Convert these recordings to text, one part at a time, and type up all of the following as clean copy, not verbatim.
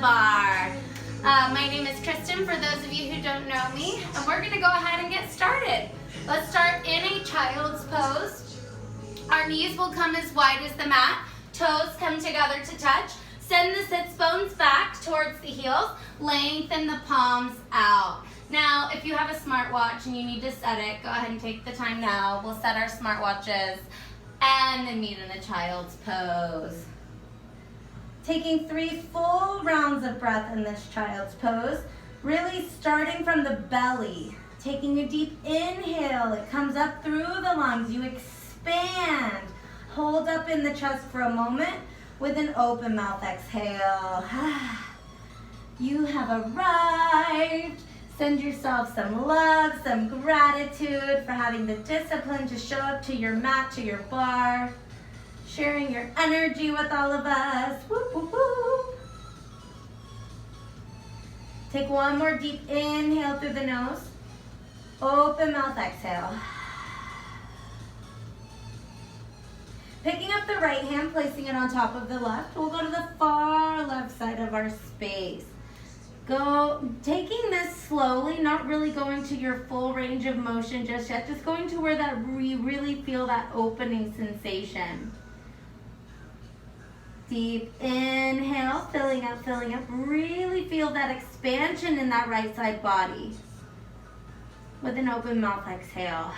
bar. My name is Kristen, for those of you who don't know me, and we're gonna go ahead and get started. Let's start in a child's pose. Our knees will come as wide as the mat, toes come together to touch. Send the sits bones back towards the heels, lengthen the palms out. Now, if you have a smartwatch and you need to set it, go ahead and take the time now. We'll set our smartwatches and then meet in a child's pose. Taking 3 full rounds of breath in this child's pose, really starting from the belly. Taking a deep inhale, it comes up through the lungs, you expand. Hold up in the chest for a moment with an open mouth exhale. You have arrived. Send yourself some love, some gratitude for having the discipline to show up to your mat, to your bar. Sharing your energy with all of us. Whoop, whoop, whoop. Take one more deep inhale through the nose. Open mouth exhale. Picking up the right hand, placing it on top of the left. We'll go to the far left side of our space. Taking this slowly, not really going to your full range of motion just yet. Just going to where that we really feel that opening sensation. Deep inhale, filling up, filling up. Really feel that expansion in that right side body. With an open mouth exhale.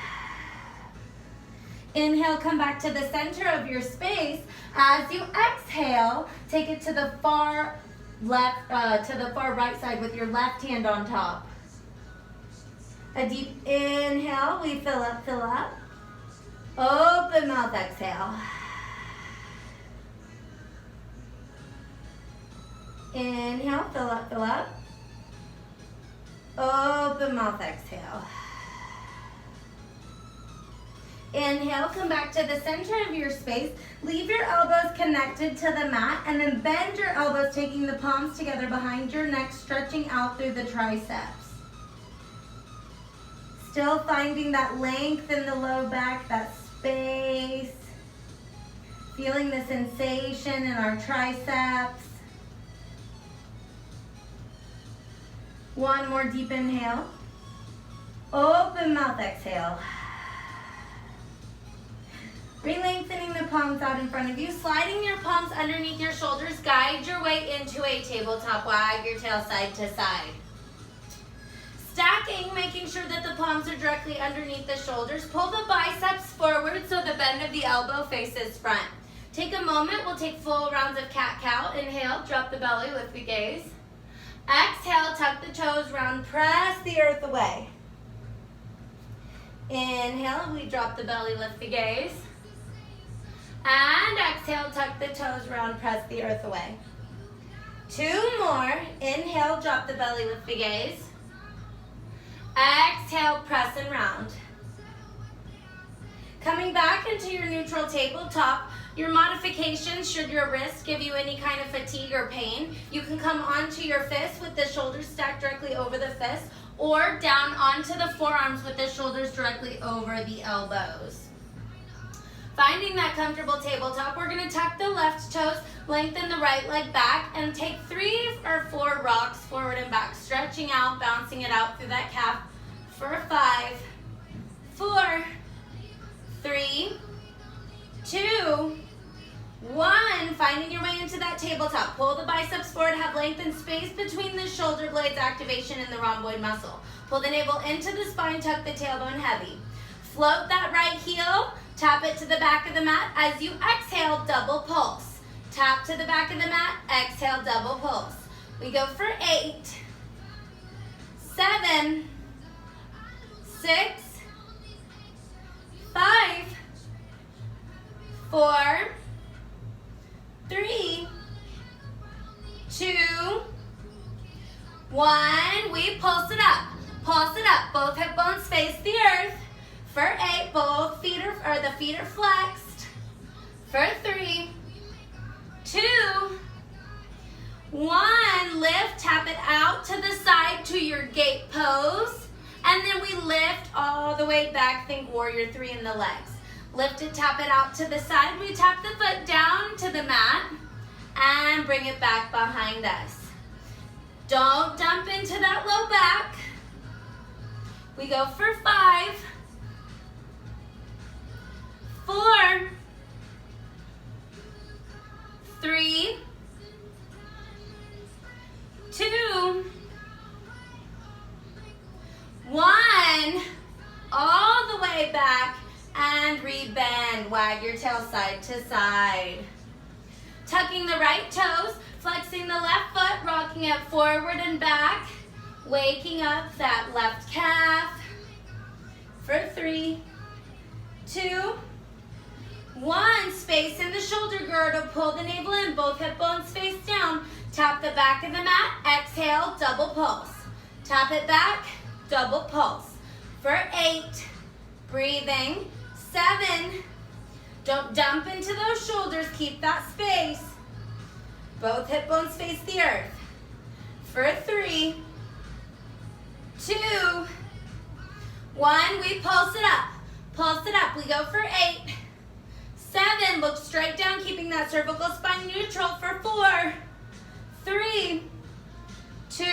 Inhale, come back to the center of your space. As you exhale, take it to the far right side with your left hand on top. A deep inhale, we fill up, fill up. Open mouth exhale. Inhale, fill up, fill up. Open mouth exhale. Inhale, come back to the center of your space. Leave your elbows connected to the mat and then bend your elbows, taking the palms together behind your neck, stretching out through the triceps. Still finding that length in the low back, that space. Feeling the sensation in our triceps. One more deep inhale. Open mouth exhale. Re-lengthening the palms out in front of you, sliding your palms underneath your shoulders, guide your way into a tabletop, wag your tail side to side. Stacking, making sure that the palms are directly underneath the shoulders. Pull the biceps forward so the bend of the elbow faces front. Take a moment, we'll take full rounds of cat-cow. Inhale, drop the belly, lift the gaze. Exhale, tuck the toes round, press the earth away. Inhale, we drop the belly, lift the gaze. And exhale, tuck the toes round, press the earth away. 2 more. Inhale, drop the belly, lift the gaze. Exhale, press and round. Coming back into your neutral tabletop, your modifications, should your wrist give you any kind of fatigue or pain, you can come onto your fist with the shoulders stacked directly over the fist, or down onto the forearms with the shoulders directly over the elbows. Finding that comfortable tabletop, we're going to tuck the left toes, lengthen the right leg back, and take 3 or 4 rocks forward and back, stretching out, bouncing it out through that calf for 5, 4, 3, 2, 1. Finding your way into that tabletop. Pull the biceps forward, have length and space between the shoulder blades, activation in the rhomboid muscle. Pull the navel into the spine, tuck the tailbone heavy. Float that right heel. Tap it to the back of the mat. As you exhale, double pulse. Tap to the back of the mat, exhale, double pulse. We go for 8, 7, 6, 5, 4, 3, 2, 1. We pulse it up. Pulse it up. Both hip bones face the earth. For 8, both feet the feet are flexed. For 3, 2, 1. Lift, tap it out to the side to your gate pose. And then we lift all the way back. Think warrior 3 in the legs. Lift it, tap it out to the side. We tap the foot down to the mat and bring it back behind us. Don't dump into that low back. We go for 5, 4, 3, 2, 1. All the way back and rebend. Wag your tail side to side. Tucking the right toes, flexing the left foot, rocking it forward and back. Waking up that left calf. For 3, 2, 1. Space in the shoulder girdle. Pull the navel in. Both hip bones face down. Tap the back of the mat. Exhale, double pulse. Tap it back, double pulse. For 8, breathing. 7, don't dump into those shoulders. Keep that space. Both hip bones face the earth. For 3, 2, 1, we pulse it up. Pulse it up. We go for 8, 7, look straight down, keeping that cervical spine neutral. For 4, 3, 2,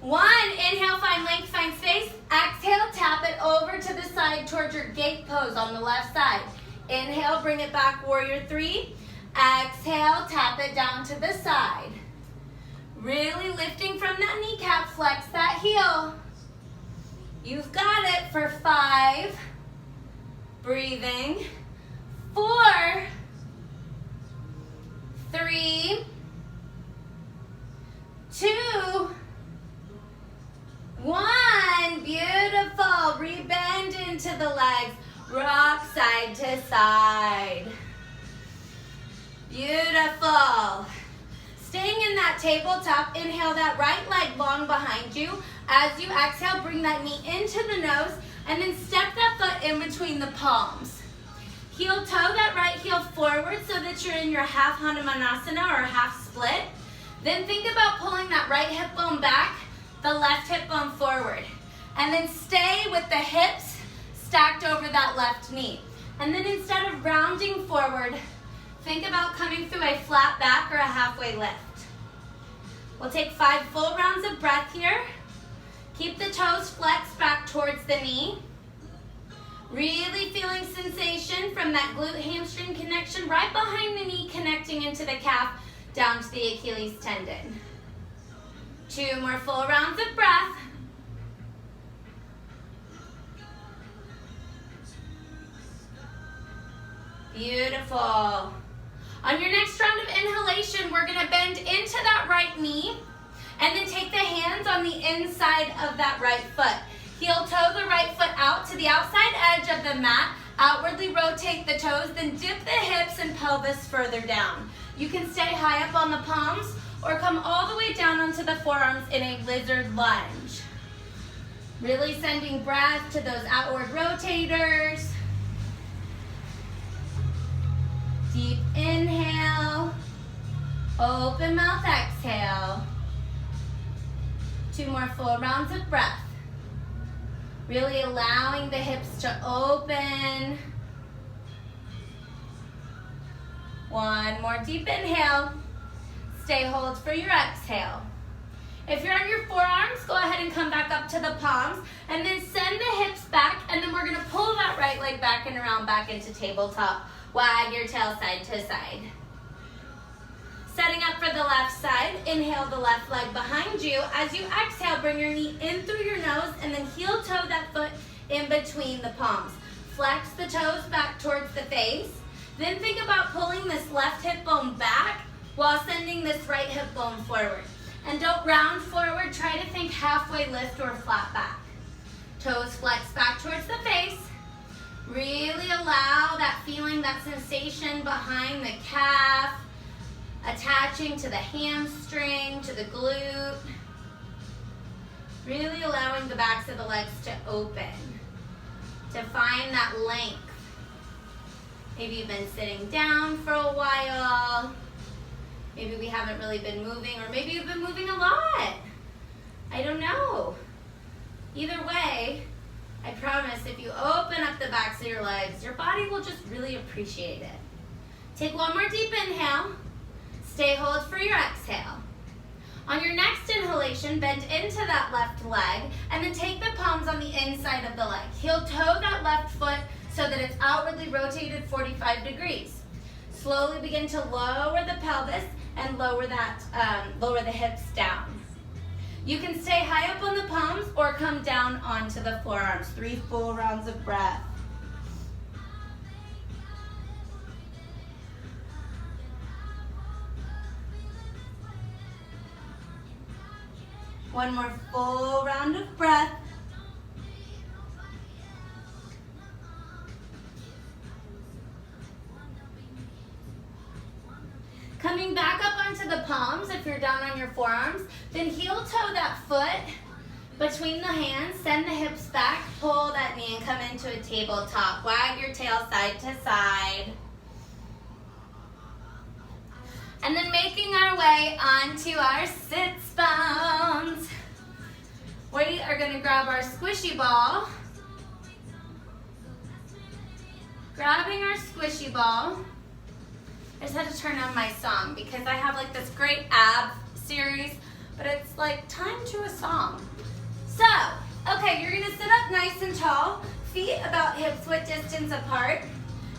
1. Inhale, find length, find space. Exhale, tap it over to the side towards your gate pose on the left side. Inhale, bring it back, warrior 3. Exhale, tap it down to the side. Really lifting from that kneecap, flex that heel. You've got it. For 5, breathing. 4, 3, 2, 1. Beautiful. Rebend into the legs. Rock side to side. Beautiful. Staying in that tabletop, inhale that right leg long behind you. As you exhale, bring that knee into the nose and then step that foot in between the palms. Heel toe that right heel forward so that you're in your half Hanumanasana or half split. Then think about pulling that right hip bone back, the left hip bone forward. And then stay with the hips stacked over that left knee. And then instead of rounding forward, think about coming through a flat back or a halfway lift. We'll take 5 full rounds of breath here. Keep the toes flexed back towards the knee. Really feeling sensation from that glute hamstring connection right behind the knee, connecting into the calf down to the Achilles tendon. 2 more full rounds of breath. Beautiful. On your next round of inhalation, we're gonna bend into that right knee and then take the hands on the inside of that right foot. Heel toe the right foot out to the outside edge of the mat. Outwardly rotate the toes, then dip the hips and pelvis further down. You can stay high up on the palms or come all the way down onto the forearms in a lizard lunge. Really sending breath to those outward rotators. Deep inhale, open mouth exhale. 2 more full rounds of breath. Really allowing the hips to open. 1 more deep inhale. Stay hold for your exhale. If you're on your forearms, go ahead and come back up to the palms and then send the hips back, and then we're gonna pull that right leg back and around back into tabletop. Wag your tail side to side. Setting up for the left side, inhale the left leg behind you. As you exhale, bring your knee in through your nose and then heel toe that foot in between the palms. Flex the toes back towards the face. Then think about pulling this left hip bone back while sending this right hip bone forward. And don't round forward, try to think halfway lift or flat back. Toes flex back towards the face. Really allow that feeling, that sensation behind the calf, attaching to the hamstring, to the glute. Really allowing the backs of the legs to open, to find that length. Maybe you've been sitting down for a while. Maybe we haven't really been moving, or maybe you've been moving a lot. I don't know. Either way, I promise if you open up the backs of your legs, your body will just really appreciate it. Take 1 more deep inhale. Stay hold for your exhale. On rotation, bend into that left leg, and then take the palms on the inside of the leg. Heel toe that left foot so that it's outwardly rotated 45 degrees. Slowly begin to lower the pelvis and lower the hips down. You can stay high up on the palms or come down onto the forearms. 3 full rounds of breath. One more full round of breath. Coming back up onto the palms, if you're down on your forearms, then heel toe that foot between the hands, send the hips back, pull that knee and come into a tabletop. Wag your tail side to side. And then making our way onto our sits bones. We are going to grab our squishy ball. Grabbing our squishy ball. I just had to turn on my song because I have like this great ab series, but it's like time to a song. So, okay, you're gonna sit up nice and tall, feet about hip-width distance apart.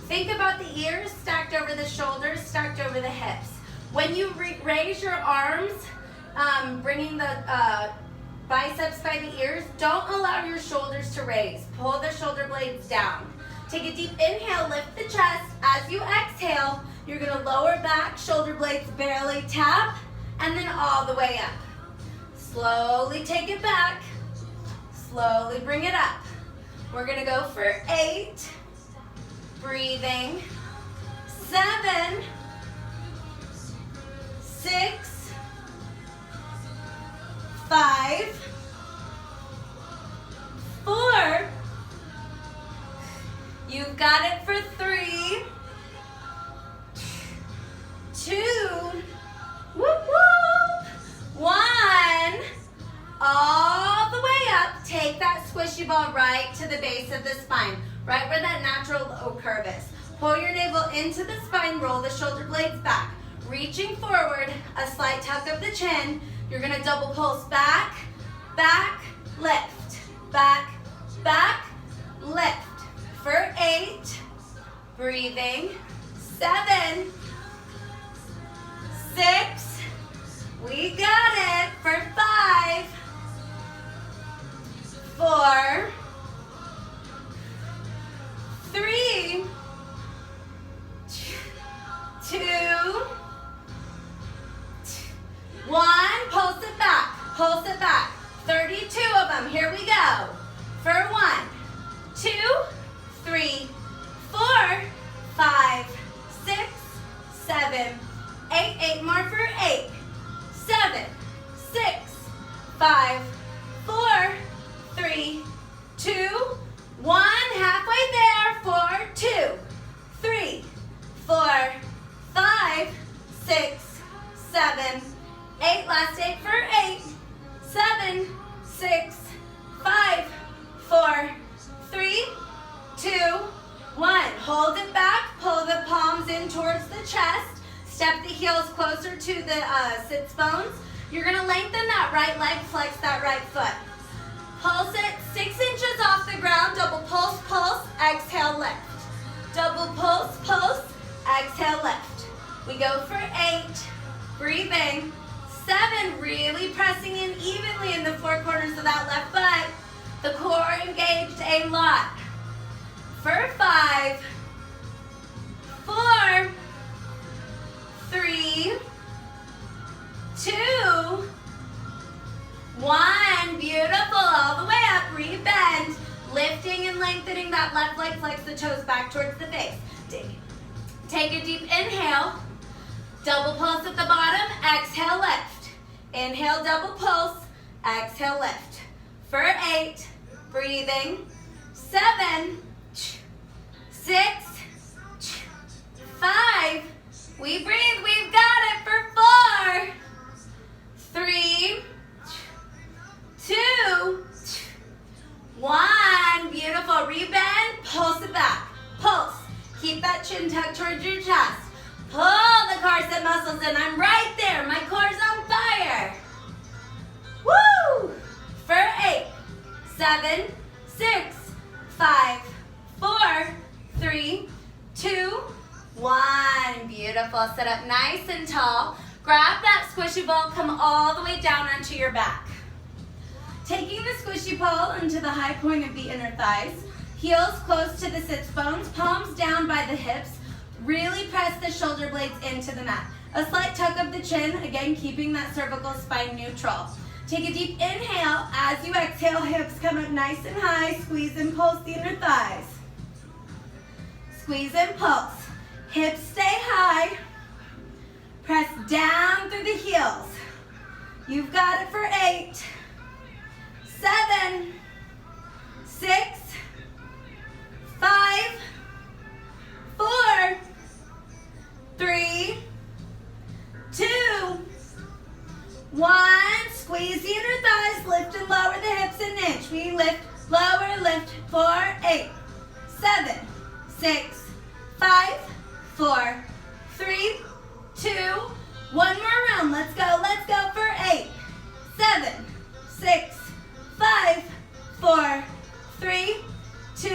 Think about the ears stacked over the shoulders, stacked over the hips. When you raise your arms, bringing the biceps by the ears, don't allow your shoulders to raise. Pull the shoulder blades down. Take a deep inhale, lift the chest. As you exhale, you're gonna lower back, shoulder blades barely tap, and then all the way up. Slowly take it back. Slowly bring it up. We're gonna go for 8. Breathing. 7. 6. 5. 4. You've got it for 3. 2, whoop whoop, 1, all the way up. Take that squishy ball right to the base of the spine, right where that natural low curve is. Pull your navel into the spine, roll the shoulder blades back. Reaching forward, a slight tuck of the chin. You're gonna double pulse back, back, lift, back, back, lift. For 8, breathing, 7, 6, we got it, for 5, 4, 3, 2, 1, pulse it back, 32 of them, here we go, for 1, 2, 3, 4, 5, 6, 7, 8, 8 more for 8, 7, 6, 5, 4, 3, 2, 1, halfway there, 4, 2, 3, 4, 5, 6, 7, 8, last 8 for 8, 7, 6, 5, 4, 3, 2, 1. Hold it back, pull the palms in towards the chest. Step the heels closer to the sits bones. You're gonna lengthen that right leg, flex that right foot. Pulse it 6 inches off the ground, double pulse, pulse, exhale, lift. Double pulse, pulse, exhale, lift. We go for 8, breathing. 7, really pressing in evenly in the 4 corners of that left butt. The core engaged a lot. For 5, 4, 3, 2, 1. Beautiful. All the way up. Rebend. Lifting and lengthening that left leg. Flex the toes back towards the face. Take a deep inhale. Double pulse at the bottom. Exhale, lift. Inhale, double pulse. Exhale, lift. For 8. Breathing. 7, 6, 5. We breathe. We've got it for 4, 3, 2, 1. Beautiful. Rebend. Pulse it back. Pulse. Keep that chin tucked towards your chest. Pull the corset muscles in. I'm right there. My core's on fire. Woo! ball. Sit up nice and tall. Grab that squishy ball, come all the way down onto your back. Taking the squishy ball into the high point of the inner thighs, heels close to the sits bones, palms down by the hips. Really press the shoulder blades into the mat. A slight tuck of the chin, again keeping that cervical spine neutral. Take a deep inhale. As you exhale, hips come up nice and high. Squeeze and pulse the inner thighs. Squeeze and pulse. Hips stay high. Press down through the heels. You've got it for 8, 7, 6, 5, 4, 3, 2, 1. Squeeze the inner thighs, lift and lower the hips an inch. We lift, lower, lift for 8, 7, 6, 5, 4, 3, 2, 1 more round. Let's go for 8, 7, 6, 5, 4, 3, 2,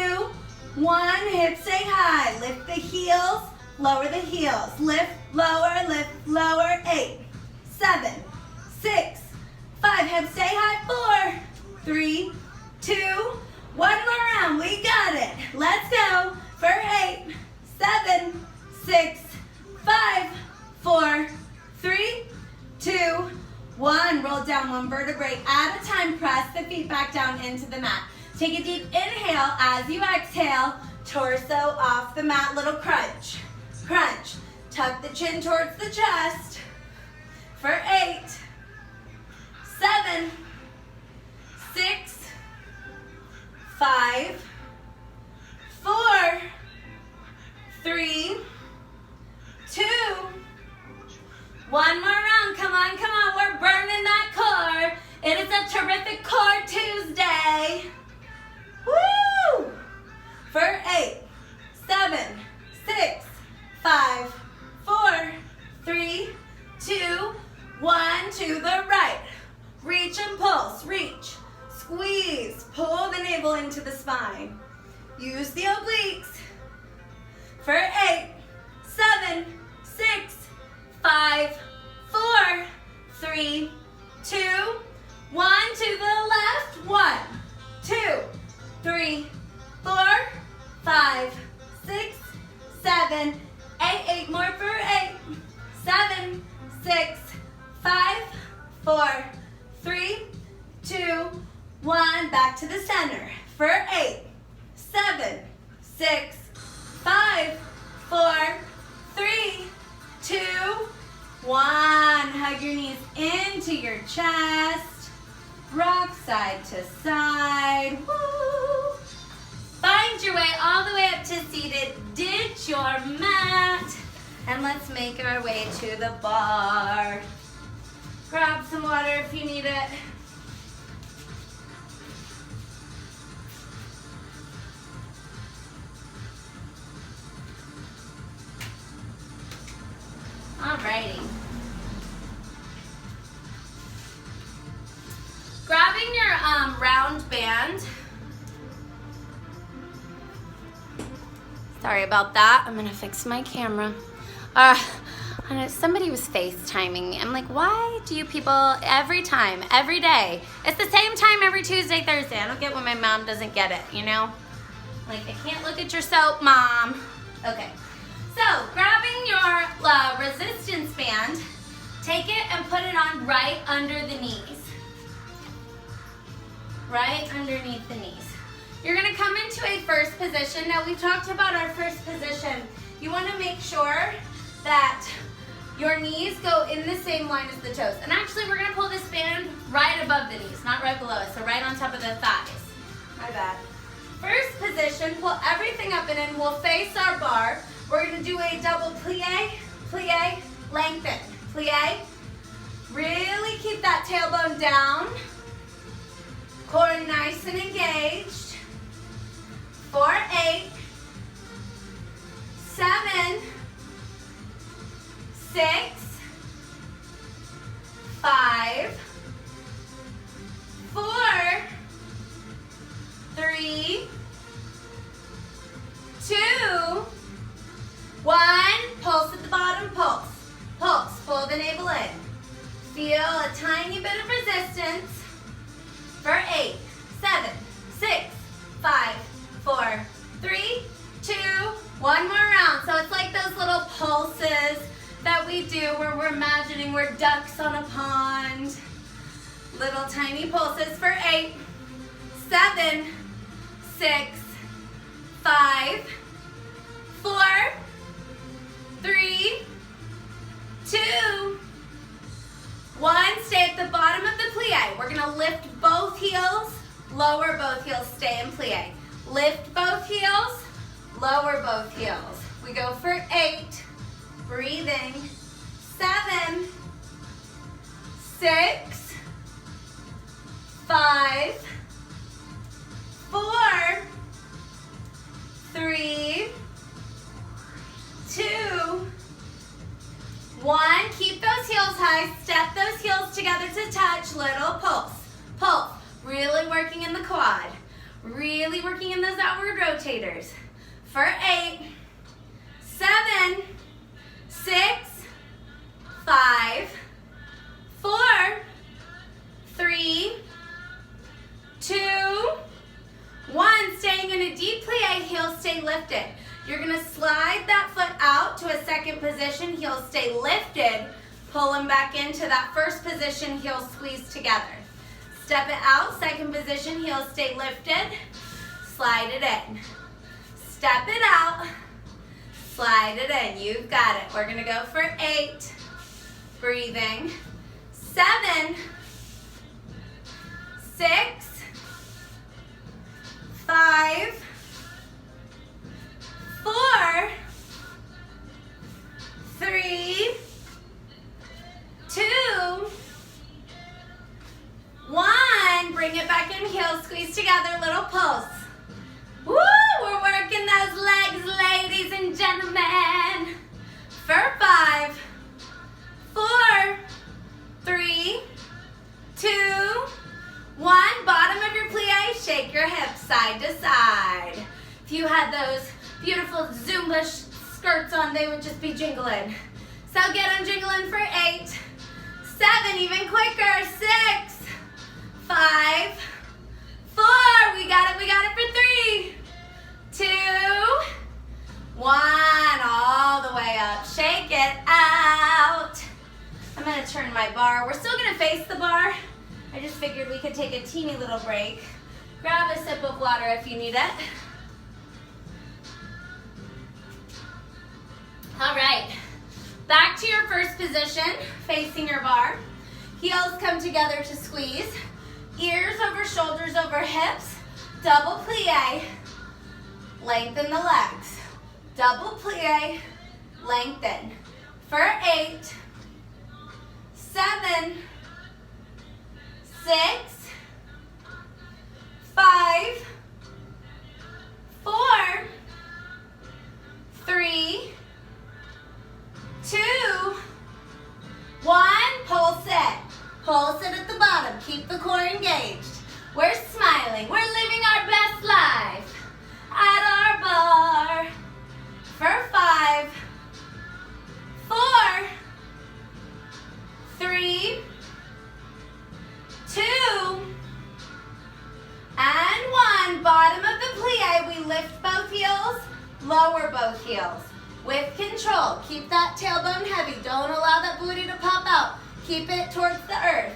1. Hips stay high. Lift the heels, lower the heels. Lift, lower, 8, 7, 6, 5. Hips stay high. 4, 3, 2, 1 more round. We got it. Let's go for 8, 7, 6, 5, 4, 3, 2, 1. Roll down 1 vertebrae at a time. Press the feet back down into the mat. Take a deep inhale. As you exhale, torso off the mat. Little crunch. Crunch. Tuck the chin towards the chest. For 8, 7, 6, 5, 4, 3, 2, 1 more round. Come on. We're burning that core. It is a terrific Core Tuesday. Woo! For 8, 7, 6, 5, 4, 3, 2, 1. To the right. Reach and pulse. Reach. Squeeze. Pull the navel into the spine. Use the obliques. For 8, 7, 6, 5, 4, 3, 2, 1. To the left. 1, 2, 3, 4, 5, 6, 7, 8. 8 more for 8, 7, 6, 5, 4, 3, 2, 1. Back to the center. For 8, 7, 6, 5, 4, 3, 2, 1. Hug your knees into your chest. Rock side to side. Woo. Find your way all the way up to seated. Ditch your mat. And let's make our way to the bar. Grab some water if you need it. Alrighty. Grabbing your round band. Sorry about that. I'm gonna fix my camera. Somebody was FaceTiming me. I'm like, why do you people every time, every day? It's the same time every Tuesday, Thursday. I don't get when my mom doesn't get it, you know? Like, I can't look at your soap, Mom. Okay. So, grabbing your resistance band, take it and put it on right under the knees. Right underneath the knees. You're gonna come into a first position. Now, we've talked about our first position. You wanna make sure that your knees go in the same line as the toes. And actually, we're gonna pull this band right above the knees, not right below it, so right on top of the thighs. My bad. First position, pull everything up and in. We'll face our bar. We're gonna do a double plie, plie, lengthen, plie. Really keep that tailbone down. Core nice and engaged. 4, 8, 7, 6, 5, 4, 3, 2, 1. Pulse at the bottom, pulse. Feel a tiny bit of resistance. For 8, 7, 6, 5, 4, 3, 2, one more round. So it's like those little pulses that we do where we're imagining we're ducks on a pond. Little tiny pulses for 8, 7, 6, 5, 4, 3, 2, 1. Stay at the bottom of the plie. We're gonna lift both heels, lower both heels, stay in plie. Lift both heels, lower both heels. We go for 8, breathing, 7, 6, 5, 4, 3, 2, 1. Keep those heels high. Step those heels together to touch. Little pulse. Pulse. Really working in the quad. Really working in those outward rotators. For 8, 7, 6, 5, 4, 3, 2, 1. Staying in a deep plie, heels stay lifted. You're gonna slide that foot out to a second position, heels stay lifted, pull them back into that first position, heels squeeze together. Step it out, second position, heels stay lifted, slide it in. Step it out, slide it in. You've got it. We're gonna go for 8, breathing, 7, 6, 5, 4, 3, 2, 1. Bring it back in, heels squeeze together, little pulse. Woo! We're working those legs, ladies and gentlemen. For 5, 4, 3, 2, 1. Bottom of your plie, shake your hips side to side. If you had those beautiful Zumba skirts on, they would just be jingling. So get them jingling for 8, 7, even quicker, 6, 5, 4, we got it for 3, 2, 1, all the way up, shake it out. I'm gonna turn my bar, we're still gonna face the bar. I just figured we could take a teeny little break. Grab a sip of water if you need it. All right, back to your first position, facing your bar. Heels come together to squeeze. Ears over shoulders over hips. Double plie, lengthen the legs. Double plie, lengthen. For 8, 7, 6, 5, 4, 3, 2, 1, pulse it. Pulse it at the bottom. Keep the core engaged. We're smiling. We're living our best life at our bar. For 5, 4, 3, 2, and 1. Bottom of the plie. We lift both heels, lower both heels. With control, keep that tailbone heavy. Don't allow that booty to pop out. Keep it towards the earth.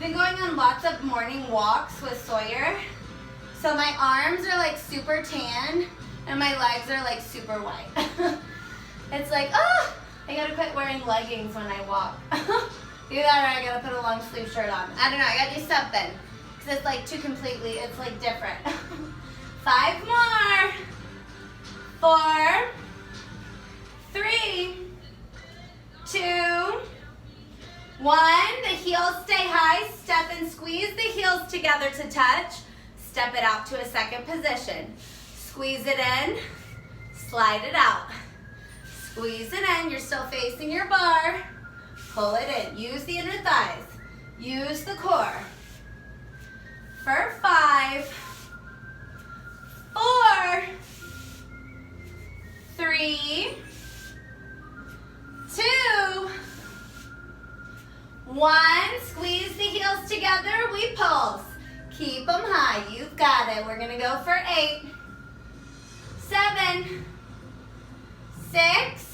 Been going on lots of morning walks with Sawyer. So my arms are like super tan and my legs are like super white. It's like, oh, I gotta quit wearing leggings when I walk. Either that or I gotta put a long sleeve shirt on. I don't know, I gotta do something. Cause it's like too completely, it's like different. 5 more. 4, 3, 2, 1. The heels stay high. Step and squeeze the heels together to touch. Step it out to a second position. Squeeze it in. Slide it out. Squeeze it in. You're still facing your bar. Pull it in. Use the inner thighs. Use the core. For 5, 4, 3, 2, 1, squeeze the heels together, we pulse. Keep them high, you've got it. We're gonna go for 8, 7, 6,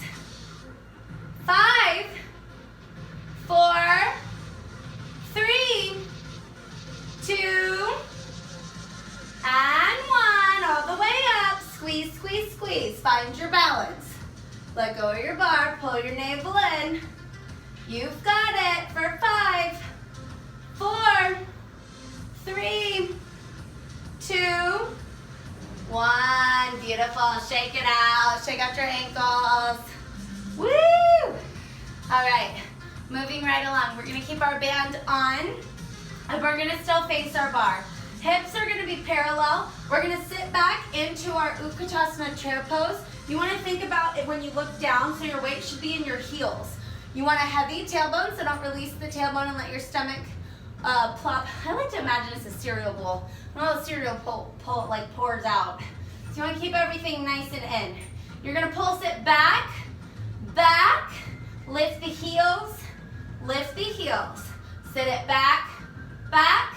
5, 4, 3, 2, and 1. All the way up. Squeeze, squeeze, squeeze. Find your balance. Let go of your bar. Pull your navel in. You've got it for 5, 4, 3, 2, 1. Beautiful. Shake it out. Shake out your ankles. Woo! All right. Moving right along. We're going to keep our band on, and we're going to still face our bar. Hips are going to be parallel. We're going to sit back into our Utkatasana chair pose. You want to think about it when you look down, so your weight should be in your heels. You want a heavy tailbone, so don't release the tailbone and let your stomach plop. I like to imagine it's a cereal bowl. When all the cereal pours out. So you want to keep everything nice and in. You're going to pulse it back, back, lift the heels, lift the heels. Sit it back, back,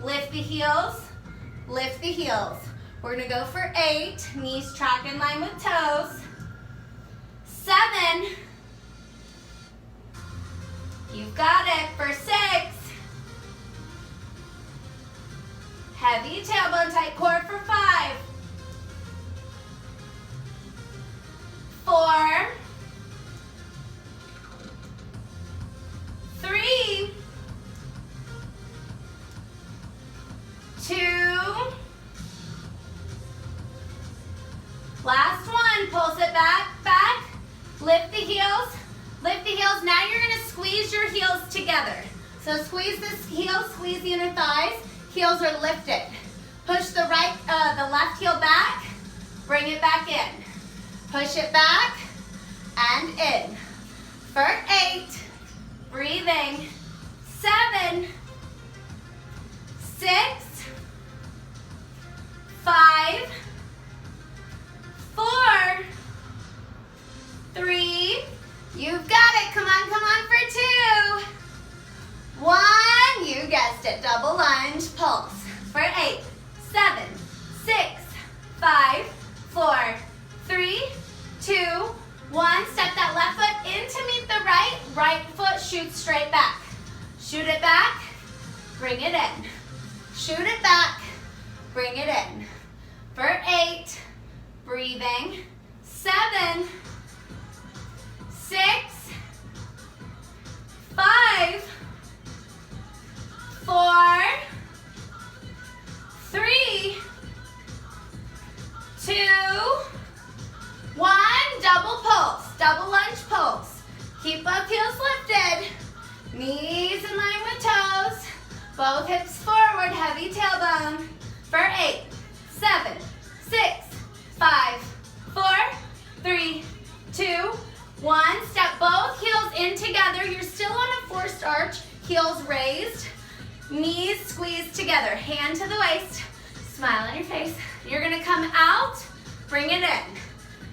lift the heels, lift the heels. We're going to go for 8, knees track in line with toes. 7, you've got it for 6. Heavy tailbone, tight core for 5. 4, 3, 2, last one. Pulse it back, back, lift the heels, lift the heels. Now you're going to squeeze your heels together. So squeeze the heels, squeeze the inner thighs. Heels are lifted. Push the left heel back, bring it back in. Push it back and in. For 8, breathing. 7, 6, 5, 4, 3, you've got it. Come on for 2. 1, you guessed it. Double lunge, pulse. For 8, 7, 6, 5, 4, 3, 2, 1. Step that left foot in to meet the right. Right foot shoots straight back. Shoot it back, bring it in. Shoot it back, bring it in. For 8, breathing. 7, 6, 5, 4, 3, 2, 1. Double pulse, double lunge pulse. Keep both heels lifted. Knees in line with toes. Both hips forward, heavy tailbone. For 8, 7, 6, 5, 4, 3, 2, 1. Step both heels in together. You're still on a forced arch. Heels raised. Knees squeezed together. Hand to the waist. Smile on your face. You're going to come out. Bring it in.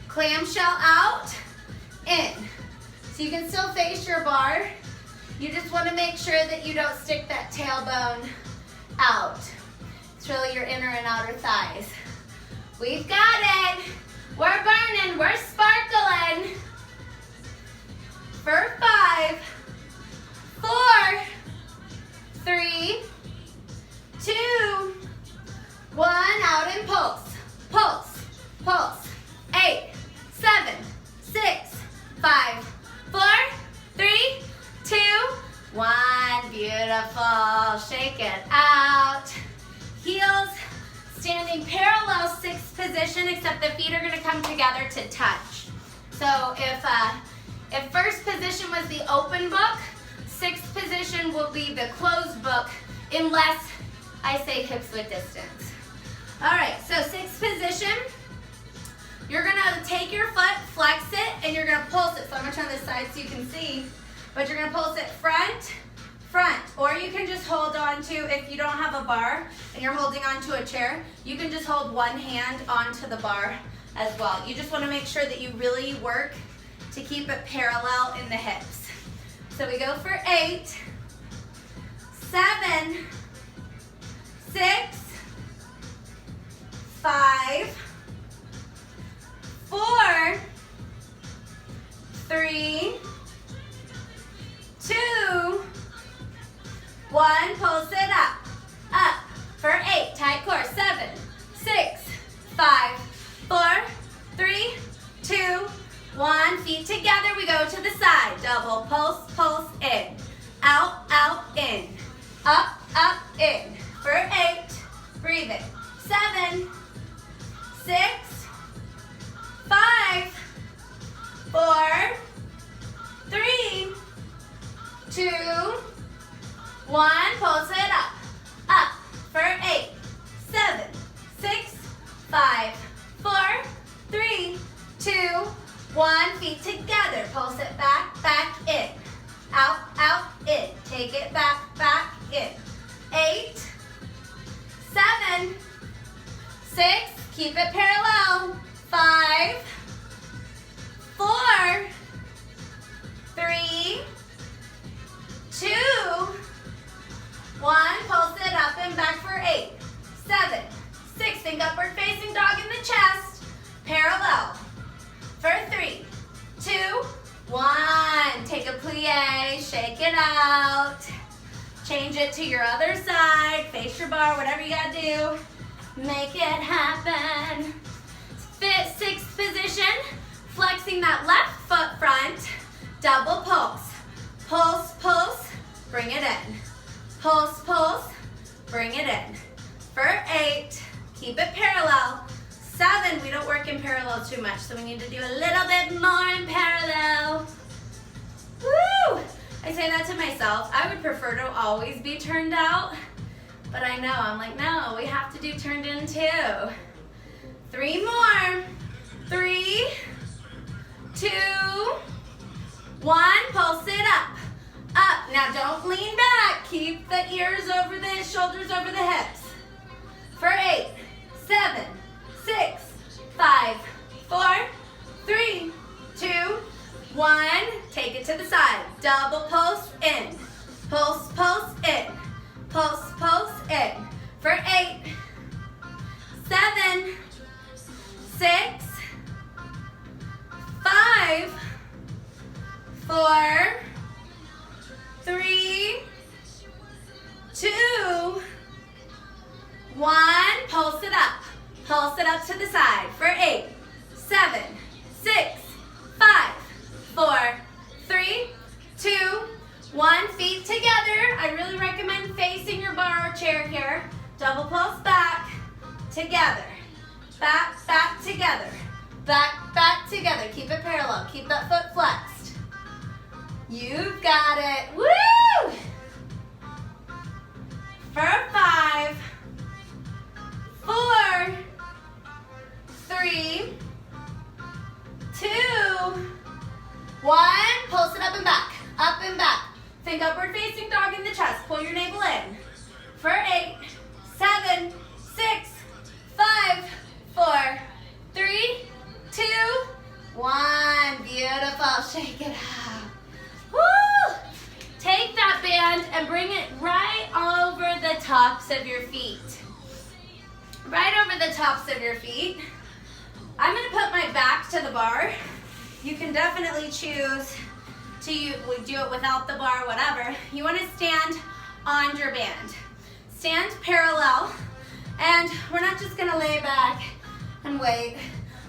Clamshell out. In. So you can still face your bar. You just want to make sure that you don't stick that tailbone out. It's really your inner and outer thighs. We've got it. We're burning. We're sparkling. For 5, 4, 3, 2, 1. Out and pulse. Pulse. Pulse. 8, 7, 6, 5, 4, 3, 2, 1. Beautiful. Shake it out. Heels standing parallel, 6th position, except the feet are going to come together to touch. So if first position was the open book, 6th position will be the closed book, unless I say hips width distance. All right, so 6th position. You're going to take your foot, flex it, and you're going to pulse it. So I'm going to turn this side so you can see. But you're going to pulse it front, front. Or you can just hold on to, if you don't have a bar and you're holding onto a chair, you can just hold one hand onto the bar as well. You just want to make sure that you really work to keep it parallel in the hips. So we go for 8, 7, 6, 5, 4, 3, 2, 1. Pulse it up. Up for 8. Tight core. 7, 6, 5, 4, 3, 2, 1. Feet together. We go to the side. Double pulse, pulse in. Out, out, in. Up, up, in. For 8. Breathe in. 7, 6, 5, 4, 3, 2, 1. Pulse it up. Up for 8, 7, 6, 5, 4, 3, 2, 1. Feet together. Pulse it back, back, in. Out, out, in. Take it back, back, in. 8, 7, 6. Keep it parallel. 5, 4, 3, 2, 1. Pulse it up and back for 8, 7, 6. Think upward facing dog in the chest. Parallel. For 3, 2, 1. Take a plie. Shake it out. Change it to your other side. Face your bar. Whatever you gotta do. Make it happen. Fit 6th position. Flexing that left foot front. Double pulse. Pulse, pulse. Bring it in. Pulse, pulse. Bring it in. For 8. Keep it parallel. 7. We don't work in parallel too much, so we need to do a little bit more in parallel. Woo! I say that to myself. I would prefer to always be turned out, but I know, I'm like, no, we have to do turned in too. 3 more. 3, 2, 1. Pulse it up. Up. Now don't lean back. Keep the ears over the shoulders over the hips. For 8, 7, 6, 5, 4, 3, 2, 1. Take it to the side. Double pulse in. Pulse, pulse in. Pulse, pulse in. For 8, 7, 6, 5, 4, 3, 2, 1. Pulse it up. Pulse it up to the side. For 8, 7, 6, 5, 4, 3, 2, 1. Feet together. I really recommend facing your bar or chair here. Double pulse back, together. Back, back, together. Back, back, together. Keep it parallel. Keep that foot flexed. You've got it. Woo! For 5, 4, 3, 2, 1. Pulse it up and back. Up and back. Think upward facing dog in the chest. Pull your navel in. For 8, 7, 6, 5, 4, 3, 2, 1. Beautiful. Shake it out. Woo! Take that band and bring it right over the tops of your feet. Right over the tops of your feet. I'm going to put my back to the bar. You can definitely choose to do it without the bar, whatever. You want to stand on your band. Stand parallel, and we're not just going to lay back and wait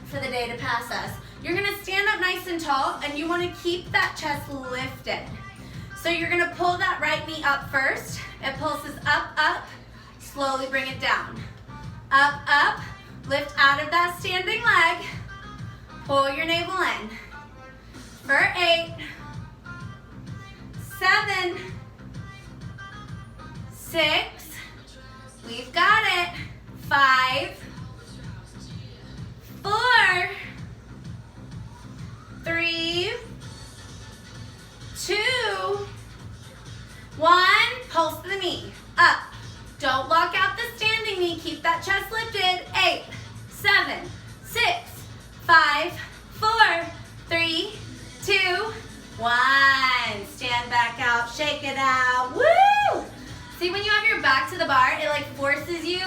for the day to pass us. You're going to stand up nice and tall, and you want to keep that chest lifted. So you're going to pull that right knee up first. It pulses up, up. Slowly bring it down. Up, up. Lift out of that standing leg. Pull your navel in. For 8, 7, 6, we've got it. 5, 4, 3, 2, 1. Pulse the knee. Up. Don't lock out the standing knee. Keep that chest lifted. 8, 7, 6, 5, 4, 3, 2, 1. Stand back out. Shake it out. Woo! See, when you have your back to the bar, it like forces you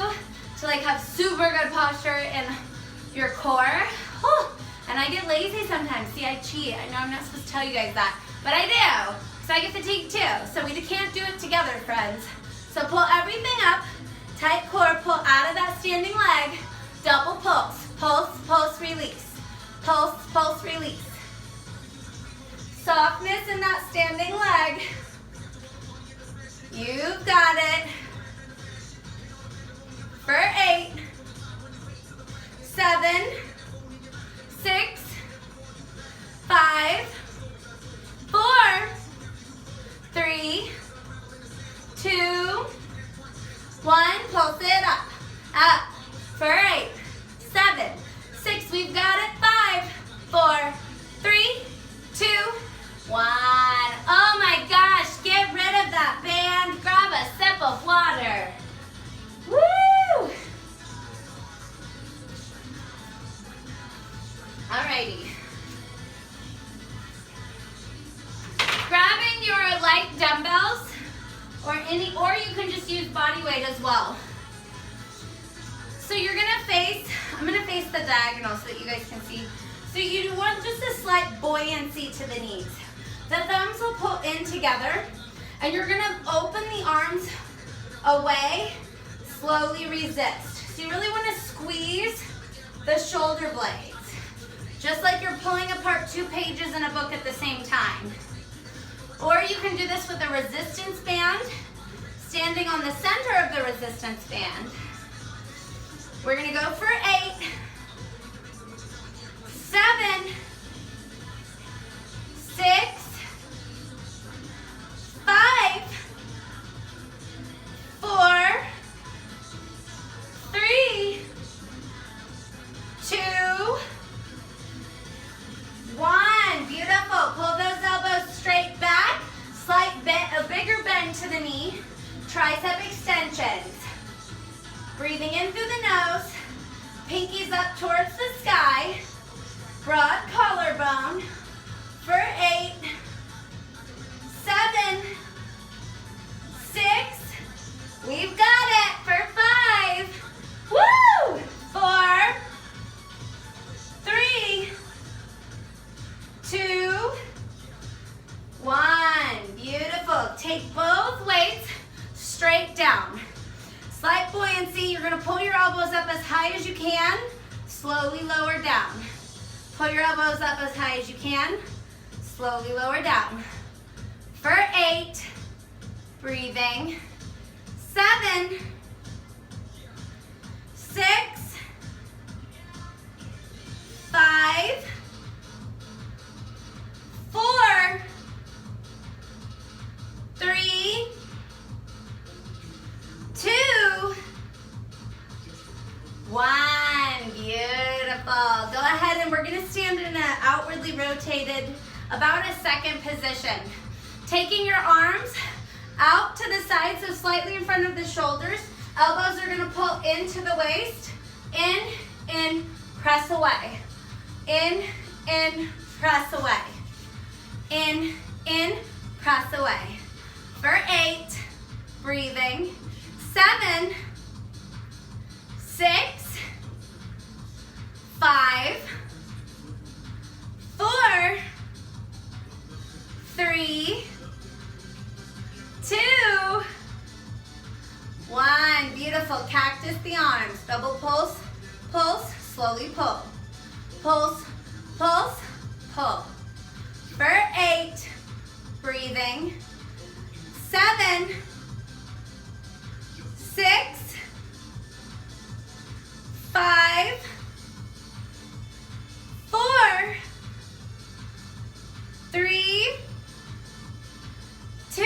to like have super good posture in your core. Whew. And I get lazy sometimes. See, I cheat. I know I'm not supposed to tell you guys that, but I do. So I get fatigue too. So we can't do it together, friends. So pull everything up, tight core, pull out of that standing leg, double pulse. Pulse, pulse, release. Pulse, pulse, release. Softness in that standing leg. You've got it. For 8, 7, 6, 5, 4, 3, 2, 1. Pulse it up. Up. For 8, 7, 6. We've got it. 5, 4, 3, 2, 1. Oh my gosh. Get rid of that band. Grab a sip of water. Woo! Alrighty. Grabbing your light dumbbells or you can just use body weight as well. So you're gonna face, I'm gonna face the diagonal so that you guys can see. So you want just a slight buoyancy to the knees. The thumbs will pull in together and you're gonna open the arms away, slowly resist. So you really wanna squeeze the shoulder blades. Just like you're pulling apart 2 pages in a book at the same time. Or you can do this with a resistance band, standing on the center of the resistance band. We're gonna go for 8, 7, 6, 5, 4, 3, 2, 1. Beautiful. Pull those elbows straight back. Slight bend, a bigger bend to the knee. Tricep extensions. Breathing in through the nose. Pinkies up towards the sky. Broad collarbone. For 8, 7, 6. We've got it. For 5. Woo! 4, 3, 2, 1. Beautiful. Take both weights straight down. Slight buoyancy. You're going to pull your elbows up as high as you can. Slowly lower down. Pull your elbows up as high as you can. Slowly lower down. For 8. Breathing. 7, 6, 5, 4, 3, 2, 1. Beautiful. Go ahead and we're going to stand in an outwardly rotated, about a second position. Taking your arms out to the side, so slightly in front of the shoulders. Elbows are going to pull into the waist. In, press away. In, press away. In, press away. For 8, breathing. 7, 6, 5, 4, 3, 2, 1. Beautiful. Cactus the arms. Double pulse, pulse, slowly pull. Pulse, pulse, pull. For 8, breathing. 7, 6, 5, 4, 3, 2,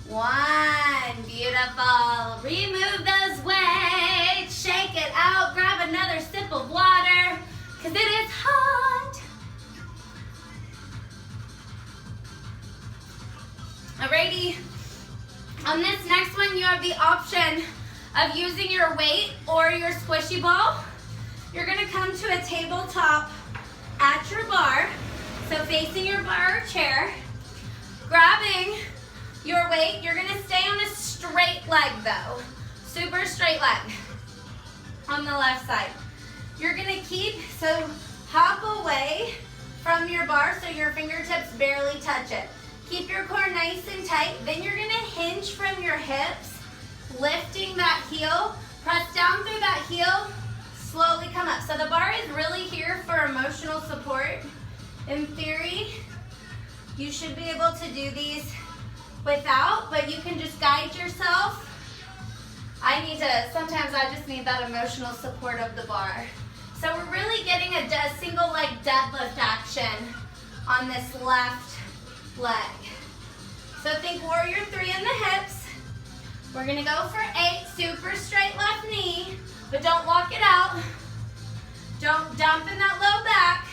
1. Beautiful. Remove those weights. Shake it out. Grab another sip of water because it is hot. Alrighty. On this next one, you have the option of using your weight or your squishy ball. You're going to come to a tabletop at your bar. So facing your bar or chair, grabbing your weight weight. You're gonna stay on a straight leg though. Super straight leg on the left side. You're gonna keep, so hop away from your bar so your fingertips barely touch it. Keep your core nice and tight. Then you're gonna hinge from your hips, lifting that heel. Press down through that heel, slowly come up. So the bar is really here for emotional support. In theory, you should be able to do these without, but you can just guide yourself. Sometimes I just need that emotional support of the bar. So we're really getting a single leg deadlift action on this left leg. So think warrior 3 in the hips. We're gonna go for 8, super straight left knee, but don't walk it out. Don't dump in that low back.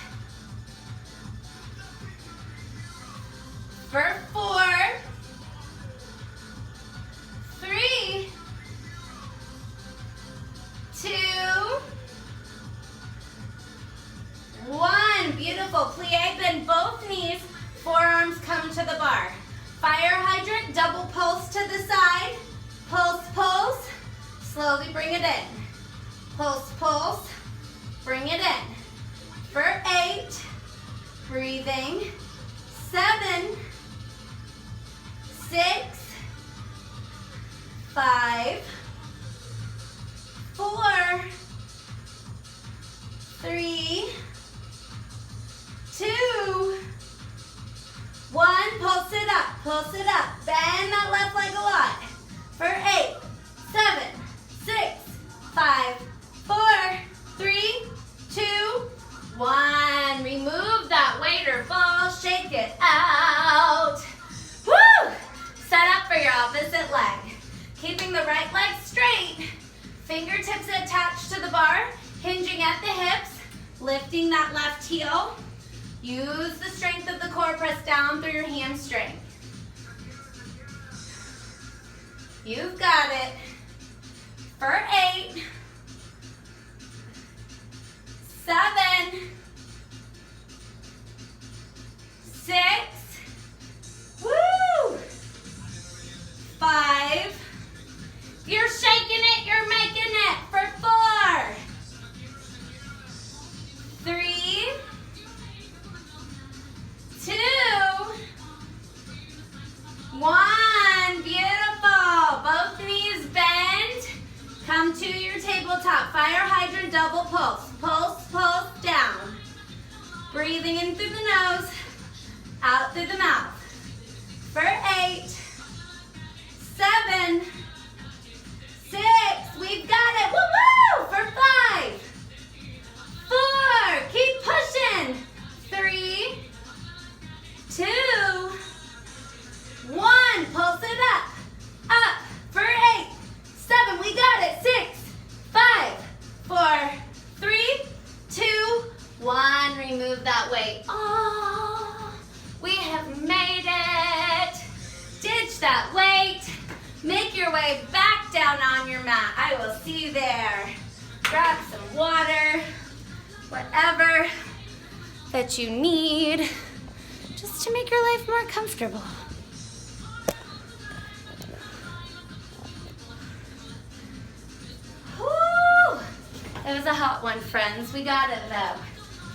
For 4, 3, 2, 1. Beautiful. Plie, bend both knees, forearms come to the bar. Fire hydrant, double pulse to the side. Pulse, pulse, slowly bring it in. Pulse, pulse, bring it in. For 8, breathing. 7, 6, 5, 4, 3, 2, 1. Pulse it up, pulse it up. Bend that left leg a lot. For 8, 7, 6, 5, 4, 3, 2, 1. Remove that weight or ball, shake it out. Woo! Set up for your opposite leg. Keeping the right leg straight, fingertips attached to the bar, hinging at the hips, lifting that left heel. Use the strength of the core, press down through your hamstring. You've got it. For 8, 7, 6, woo! 5, you're shaking it, you're making it. For 4, 3, 2, 1. Beautiful. Both knees bend. Come to your tabletop. Fire hydrant, double pulse. Pulse, pulse, down. Breathing in through the nose, out through the mouth. For 8, 7, 6, we've got it. Woo-woo! For 5, 4, keep pushing. 3, 2, 1, pulse it up. Up. For 8, 7, we got it. 6, 5, 4, 3, 2, 1. Remove that weight. Oh, we have made it. Ditch that weight. Make your way back down on your mat. I will see you there. Grab some water, whatever that you need, just to make your life more comfortable. Woo! It was a hot one, friends. We got it though.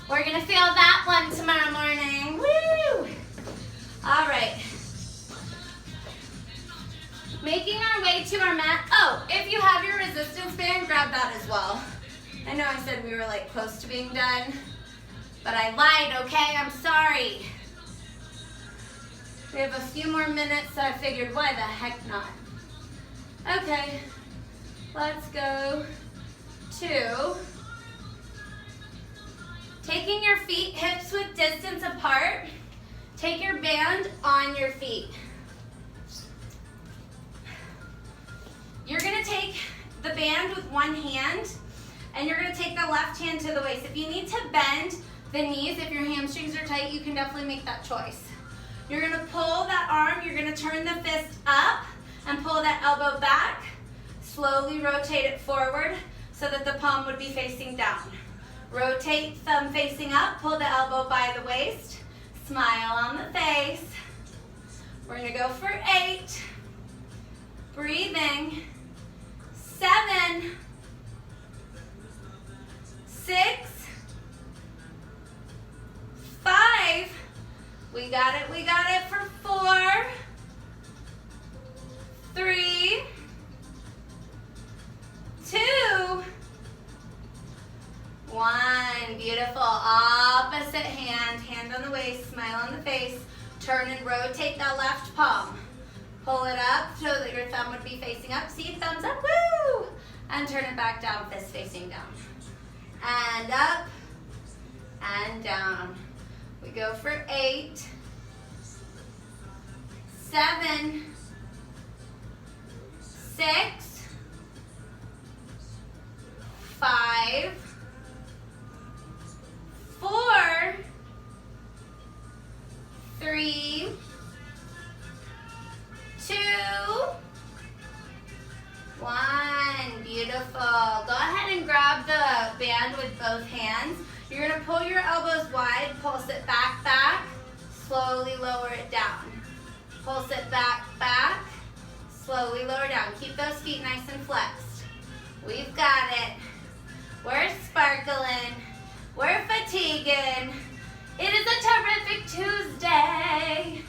We're gonna feel that one tomorrow morning. Woo! All right. Making our way to our mat. Oh, if you have your resistance band, grab that as well. I know I said we were like close to being done, but I lied, okay? I'm sorry. We have a few more minutes, so I figured why the heck not. Okay, let's go to taking your feet hips width distance apart. Take your band on your feet. You're gonna take the band with one hand, and you're gonna take the left hand to the waist. If you need to bend the knees, if your hamstrings are tight, you can definitely make that choice. You're gonna pull that arm, you're gonna turn the fist up and pull that elbow back. Slowly rotate it forward so that the palm would be facing down. Rotate thumb facing up, pull the elbow by the waist, smile on the face. We're gonna go for 8, Breathing. 7, 6, 5. We got it for 4, 3, 2, 1. Beautiful. Opposite hand. Hand on the waist, smile on the face. Turn and rotate that left palm. Pull it up so that your thumb would be facing up. See, thumbs up, woo! And turn it back down, fist facing down. And up, and down. We go for 8, 7, 6, 5, 4, 3, 2, 1. Beautiful. Go ahead and grab the band with both hands. You're going to pull your elbows wide, pulse it back, back, slowly lower it down. Pulse it back, back, slowly lower down. Keep those feet nice and flexed. We've got it. We're sparkling. We're fatiguing. It is a terrific Tuesday.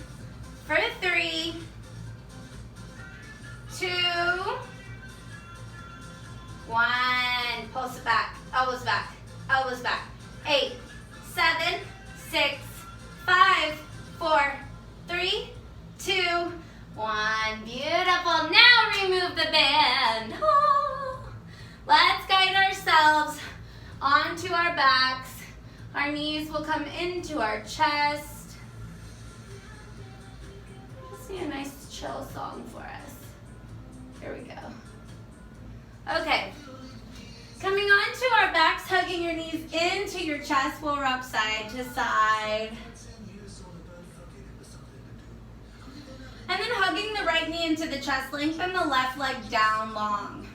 For 3, 2, 1. Pulse it back, elbows back, elbows back. 8, 7, 6, 5, 4, 3, 2, 1. Beautiful. Now remove the band. Oh. Let's guide ourselves onto our backs. Our knees will come into our chest. Let's see a nice chill song for us. Here we go. Okay. Coming onto our backs, hugging your knees into your chest. We'll rock side to side. And then hugging the right knee into the chest, lengthen the left leg down long.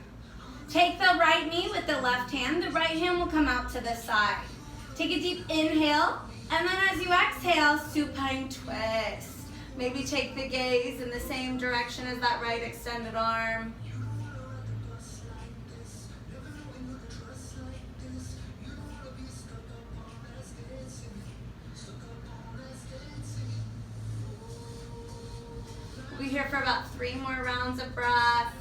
Take the right knee with the left hand. The right hand will come out to the side. Take a deep inhale, and then as you exhale, supine twist. Maybe take the gaze in the same direction as that right extended arm. We'll be here for about 3 more rounds of breath.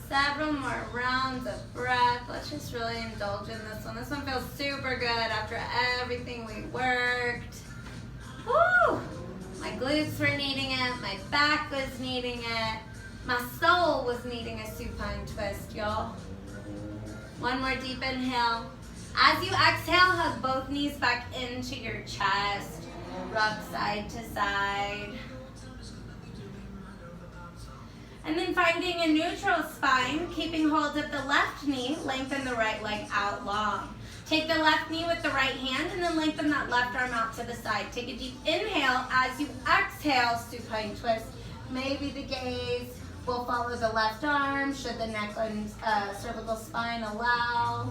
Several more rounds of breath. Let's just really indulge in this one. This one feels super good after everything we worked. Woo! My glutes were needing it. My back was needing it. My soul was needing a supine twist, y'all. One more deep inhale. As you exhale, hug both knees back into your chest. Rock side to side. And then finding a neutral spine, keeping hold of the left knee, lengthen the right leg out long. Take the left knee with the right hand and then lengthen that left arm out to the side. Take a deep inhale. As you exhale, supine twist. Maybe the gaze will follow the left arm, should the neck and cervical spine allow.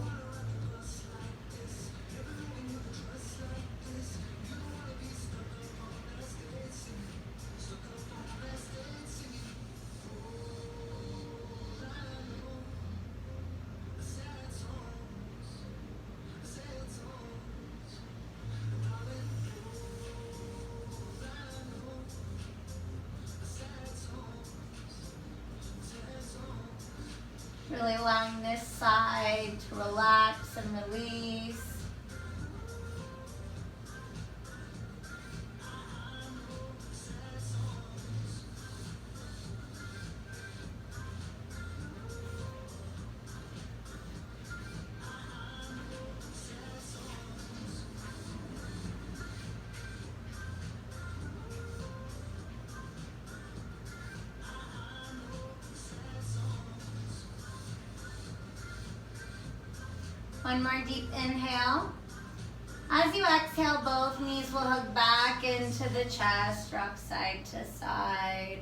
Really allowing this side to relax and release. One more deep inhale. As you exhale, both knees will hug back into the chest, rock side to side.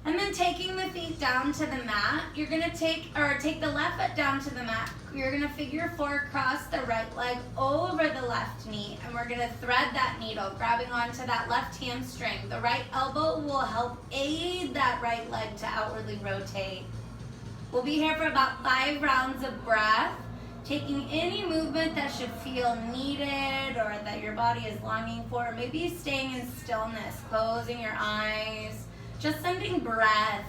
And then taking the feet down to the mat, you're gonna take the left foot down to the mat. You're gonna figure four across the right leg over the left knee, and we're gonna thread that needle, grabbing onto that left hamstring. The right elbow will help aid that right leg to outwardly rotate. We'll be here for about 5 rounds of breath, taking any movement that should feel needed or that your body is longing for. Maybe staying in stillness, closing your eyes, just sending breath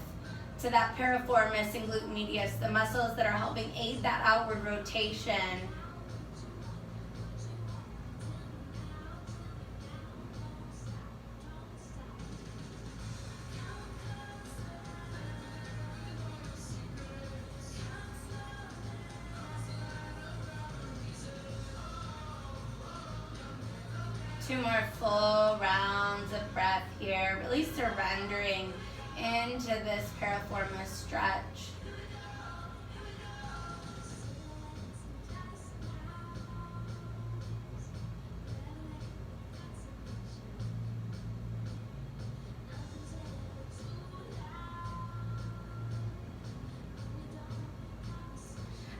to that piriformis and glute medius, the muscles that are helping aid that outward rotation. Two more full rounds of breath here, really surrendering into this piriformis stretch.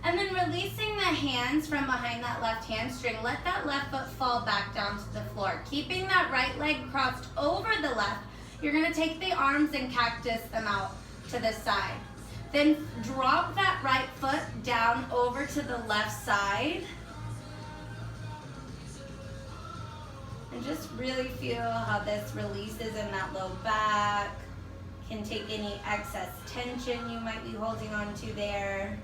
And then releasing the hands from behind that left hamstring, let that left foot fall back down to the floor. Keeping that right leg crossed over the left, you're gonna take the arms and cactus them out to the side. Then drop that right foot down over to the left side. And just really feel how this releases in that low back. Can take any excess tension you might be holding on to there.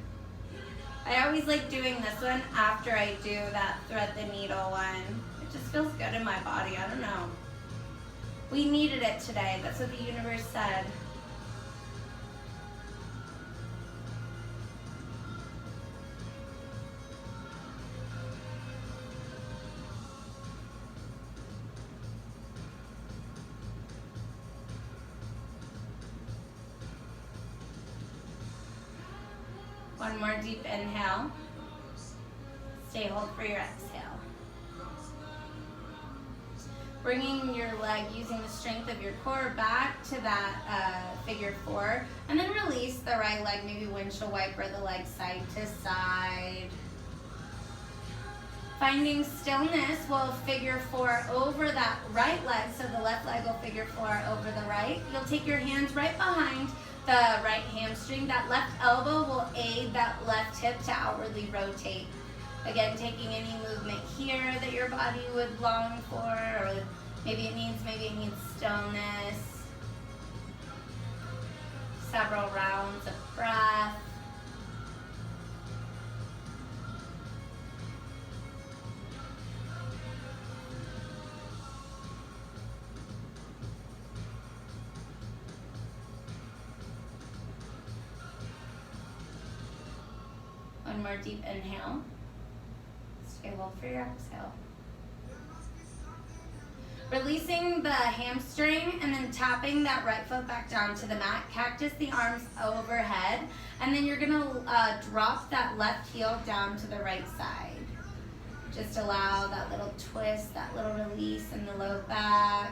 I always like doing this one after I do that thread the needle one. It just feels good in my body, I don't know. We needed it today, that's what the universe said. One more deep inhale. Stay hold for your exhale. Bringing your leg, using the strength of your core back to that figure four. And then release the right leg, maybe windshield wiper the leg side to side. Finding stillness, we'll figure four over that right leg. So the left leg will figure four over the right. You'll take your hands right behind the right hamstring. That left elbow will aid that left hip to outwardly rotate. Again, taking any movement here that your body would long for, or maybe it needs stillness. Several rounds of breath. One more deep inhale. Stay hold for your exhale. Releasing the hamstring and then tapping that right foot back down to the mat. Cactus the arms overhead. And then you're gonna drop that left heel down to the right side. Just allow that little twist, that little release in the low back.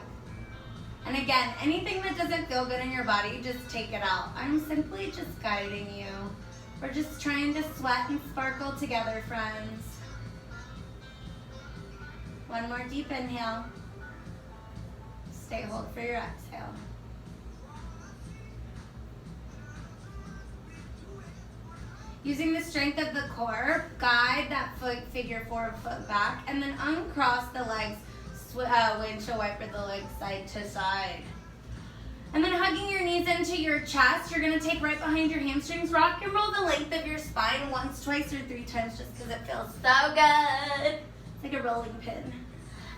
And again, anything that doesn't feel good in your body, just take it out. I'm simply just guiding you. We're just trying to sweat and sparkle together, friends. One more deep inhale. Stay hold for your exhale. Using the strength of the core, guide that foot, figure four foot back, and then uncross the legs, windshield wiper the legs side to side. And then hugging your knees into your chest, you're gonna take right behind your hamstrings, rock and roll the length of your spine once, twice, or 3 times just because it feels so good. It's like a rolling pin.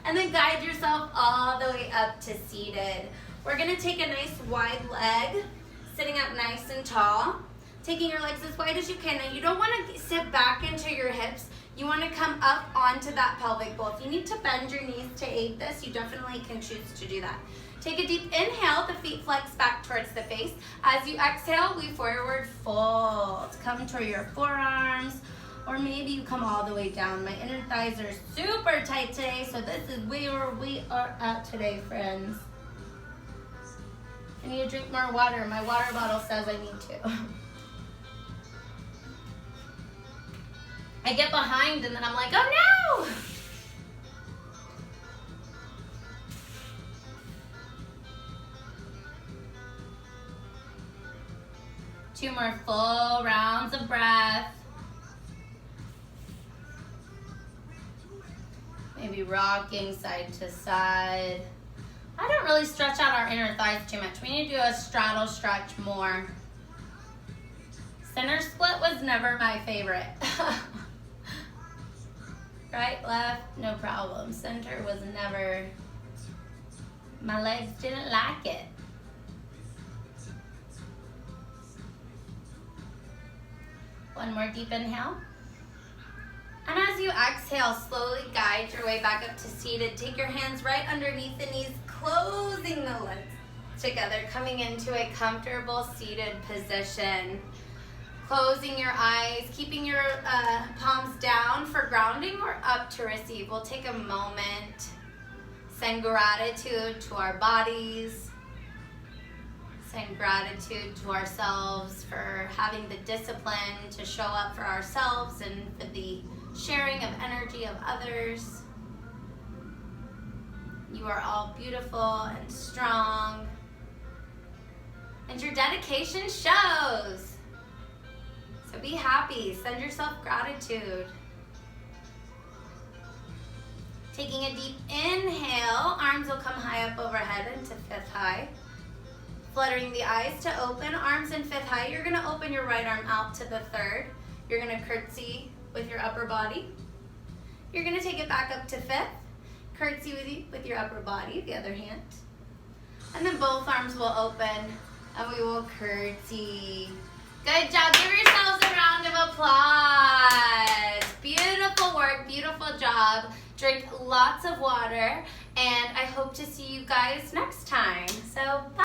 And then guide yourself all the way up to seated. We're gonna take a nice wide leg, sitting up nice and tall, taking your legs as wide as you can. Now you don't wanna sit back into your hips. You wanna come up onto that pelvic bowl. If you need to bend your knees to aid this, you definitely can choose to do that. Take a deep inhale, the feet flex back towards the face. As you exhale, we forward fold. Come to your forearms, Or maybe you come all the way down. My inner thighs are super tight today, so this is where we are at today, friends. I need to drink more water. My water bottle says I need to. I get behind and then I'm like, oh no! 2 more full rounds of breath. Maybe rocking side to side. I don't really stretch out our inner thighs too much. We need to do a straddle stretch more. Center split was never my favorite. Right, left, no problem. Center was never, my legs didn't like it. One more deep inhale. And as you exhale, slowly guide your way back up to seated. Take your hands right underneath the knees, closing the legs together, coming into a comfortable seated position. Closing your eyes, keeping your palms down for grounding or up to receive. We'll take a moment, send gratitude to our bodies, send gratitude to ourselves for having the discipline to show up for ourselves and for the sharing of energy of others. You are all beautiful and strong, and your dedication shows. So be happy, send yourself gratitude. Taking a deep inhale, arms will come high up overhead into 5th high. Fluttering the eyes to open, arms in 5th high. You're gonna open your right arm out to the 3rd. You're gonna curtsy with your upper body. You're gonna take it back up to 5th. Curtsy with your upper body, the other hand. And then both arms will open and we will curtsy. Good job, give yourselves a round of applause. Beautiful work, beautiful job. Drink lots of water and I hope to see you guys next time. So bye.